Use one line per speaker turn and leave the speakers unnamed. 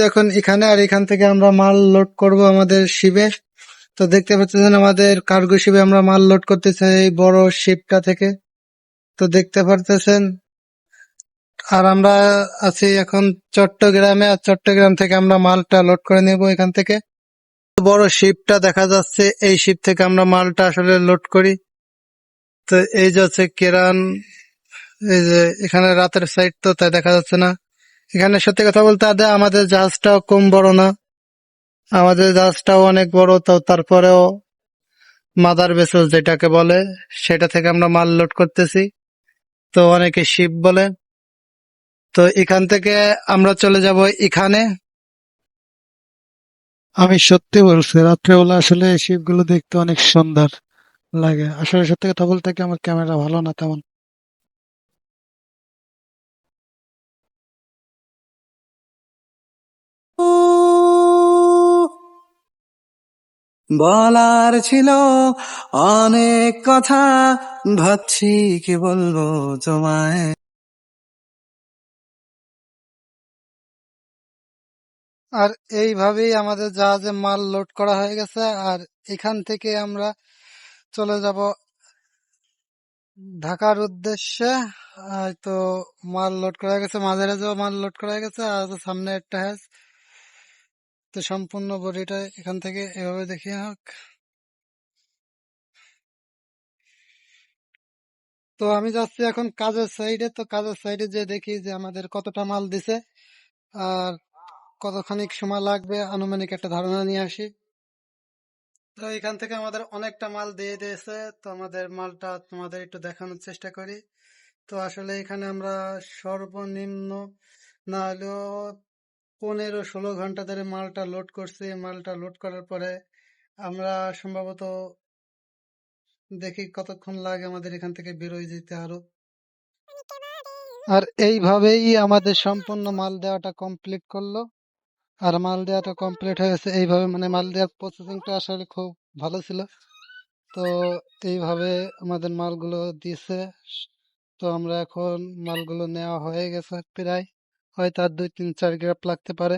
এখন এখানে আর এখান থেকে আমরা মাল লোড করব আমাদের শিপে। তো দেখতে পাচ্ছেন আমাদের কার্গো শিপে আমরা মাল লোড করতেছি এই বড় শিপটা থেকে। তো দেখতে পারতেছেন আর আমরা আছি এখন চট্টগ্রামে, আর চট্টগ্রাম থেকে আমরা মালটা লোড করে নেব এখান থেকে। বড় শিপটা দেখা যাচ্ছে, এই শিপ থেকে আমরা মালটা আসলে লোড করি। তো এই যে হচ্ছে কেরান, এই যে এখানে রাতের সাইড তো তাই দেখা যাচ্ছে না। এখানে সত্যি কথা বলতে আমাদের জাহাজটাও কম বড় না, আমাদের জাহাজটাও অনেক বড়। তো তারপরেও মাদার ভেসেল যেটাকে বলে, সেটা থেকে আমরা মাল লোড করতেছি, তো অনেকে শিপ বলে। তো এখান থেকে আমরা চলে যাব এখানে। আমি সত্যি বলছি, রাত্রেবেলা আসলে এই শিপগুলো দেখতে অনেক সুন্দর লাগে। আসলে সত্যি কথা বলতে কি আমার ক্যামেরা ভালো না তেমন।
বলার ছিল অনেক কথা, ভাবছি কি বলবো তোমায়।
আর এইভাবেই আমাদের জাহাজে মাল লোড করা হয়ে গেছে। আর এখান থেকে আমরা চলে যাব ঢাকার উদ্দেশ্যে। আর তো মাল লোড করা গেছে, মাঝারে মাল লোড করা গেছে, আর তো সামনে একটা হ্যাজ। তো সম্পূর্ণ বডিটা এখান থেকে এভাবে দেখিয়ে হোক। তো আমি যাচ্ছি এখন কাজের সাইডে। তো কাজের সাইডে যে দেখি যে আমাদের কতটা মাল দিছে আর কতখানিক সময় লাগবে, আনুমানিক একটা ধারণা নিয়ে আসি। তো এখান থেকে আমাদের অনেকটা মাল দিয়ে দিয়েছে। তো আমাদের মালটা তোমাদের একটু দেখানোর চেষ্টা করি। তো আসলে এখানে আমরা সর্বনিম্ন না হলেও 15-16 ঘন্টা ধরে মালটা লোড করছি। মালটা লোড করার পরে আমরা সম্ভবত দেখি কতক্ষণ লাগে আমাদের এখান থেকে বেরোয় যেতে আরো। আর এইভাবেই আমাদের সম্পূর্ণ মাল দেওয়াটা কমপ্লিট করলো। আর মাল দেওয়াটা কমপ্লিট হয়ে গেছে এইভাবে, মানে মাল দেওয়ার প্রসেসিংটা আসলে খুব ভালো ছিল। তো এইভাবে আমাদের মালগুলো দিছে। তো আমরা এখন মালগুলো নেওয়া হয়ে গেছে প্রায়, হয়তো আর 2-3-4 গ্রাপ লাগতে পারে।